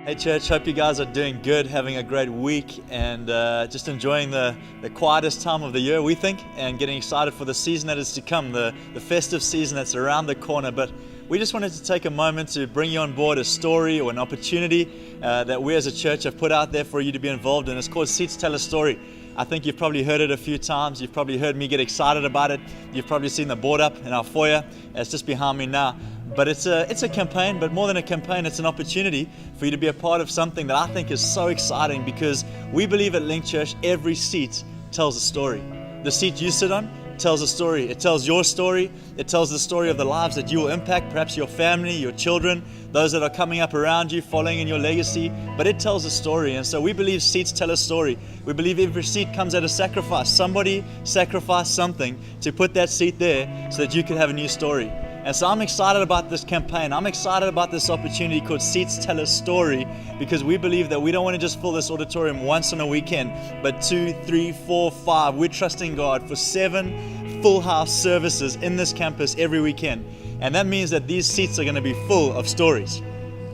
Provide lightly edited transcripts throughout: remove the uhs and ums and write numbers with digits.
Hey church, hope you guys are doing good, having a great week, and just enjoying the quietest time of the year, we think, and getting excited for the season that is to come, the festive season that's around the corner. But we just wanted to take a moment to bring you on board a story or an opportunity that we as a church have put out there for you to be involved in. It's called Seats Tell a Story. I think you've probably heard it a few times. You've probably heard me get excited about it. You've probably seen the board up in our foyer. It's just behind me now. But it's a campaign, but more than a campaign, it's an opportunity for you to be a part of something that I think is so exciting, because we believe at Linc Church, every seat tells a story. The seat you sit on tells a story. It tells your story. It tells the story of the lives that you will impact, perhaps your family, your children, those that are coming up around you, following in your legacy. But it tells a story. And so we believe seats tell a story. We believe every seat comes at a sacrifice. Somebody sacrificed something to put that seat there so that you could have a new story. And so I'm excited about this campaign. I'm excited about this opportunity called Seats Tell a Story, because we believe that we don't want to just fill this auditorium once on a weekend, but 2, 3, 4, 5. We're trusting God for 7 full house services in this campus every weekend. And that means that these seats are going to be full of stories.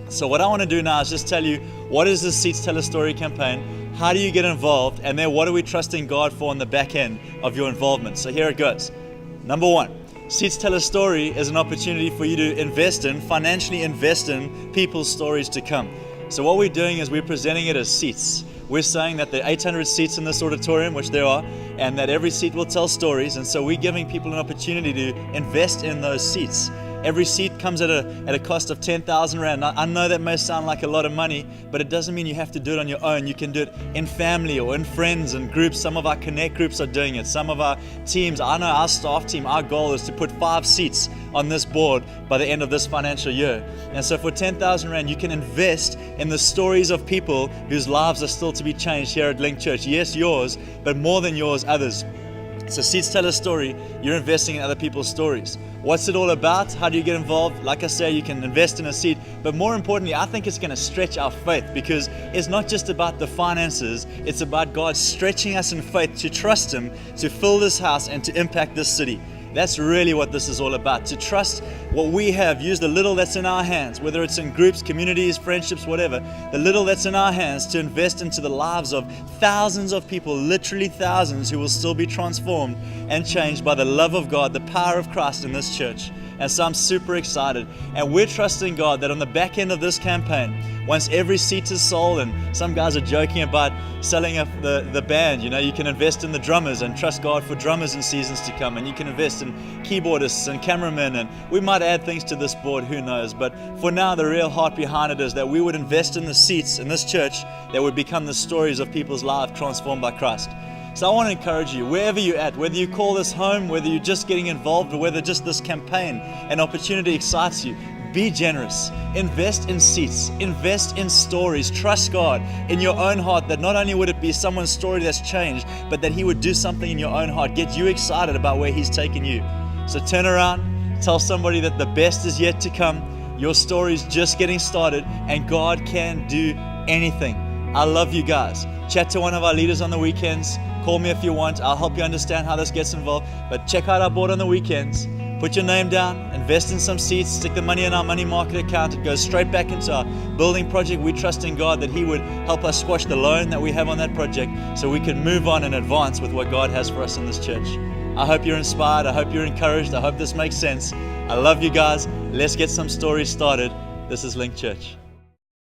So what I want to do now is just tell you, what is this Seats Tell a Story campaign? How do you get involved? And then what are we trusting God for on the back end of your involvement? So here it goes. Number 1. Seats Tell a Story is an opportunity for you to financially invest in people's stories to come. So what we're doing is we're presenting it as seats. We're saying that there are 800 seats in this auditorium, which there are, and that every seat will tell stories. And so we're giving people an opportunity to invest in those seats. Every seat comes at a cost of 10,000 Rand. I know that may sound like a lot of money, but it doesn't mean you have to do it on your own. You can do it in family or in friends and groups. Some of our Connect groups are doing it. Some of our teams, I know our staff team, our goal is to put 5 seats on this board by the end of this financial year. And so for 10,000 Rand, you can invest in the stories of people whose lives are still to be changed here at Linc Church. Yes, yours, but more than yours, others. So Seats Tell a Story, you're investing in other people's stories. What's it all about? How do you get involved? Like I say, you can invest in a seat, but more importantly, I think it's going to stretch our faith, because it's not just about the finances, it's about God stretching us in faith to trust Him, to fill this house and to impact this city. That's really what this is all about, to trust what we have, use the little that's in our hands, whether it's in groups, communities, friendships, whatever, the little that's in our hands, to invest into the lives of thousands of people, literally thousands, who will still be transformed and changed by the love of God, the power of Christ in this church. And so I'm super excited, and we're trusting God that on the back end of this campaign, once every seat is sold, and some guys are joking about selling the band, you can invest in the drummers and trust God for drummers in seasons to come, and you can invest in keyboardists and cameramen, and we might add things to this board, who knows. But for now, the real heart behind it is that we would invest in the seats in this church that would become the stories of people's lives transformed by Christ. So I want to encourage you, wherever you're at, whether you call this home, whether you're just getting involved, or whether just this campaign and opportunity excites you, be generous. Invest in seats. Invest in stories. Trust God in your own heart that not only would it be someone's story that's changed, but that He would do something in your own heart, get you excited about where He's taken you. So turn around, tell somebody that the best is yet to come. Your story's just getting started, and God can do anything. I love you guys. Chat to one of our leaders on the weekends. Call me if you want. I'll help you understand how this gets involved. But check out our board on the weekends. Put your name down, invest in some seats, stick the money in our money market account. It goes straight back into our building project. We trust in God that He would help us squash the loan that we have on that project, so we can move on and advance with what God has for us in this church. I hope you're inspired. I hope you're encouraged. I hope this makes sense. I love you guys. Let's get some stories started. This is Linc Church.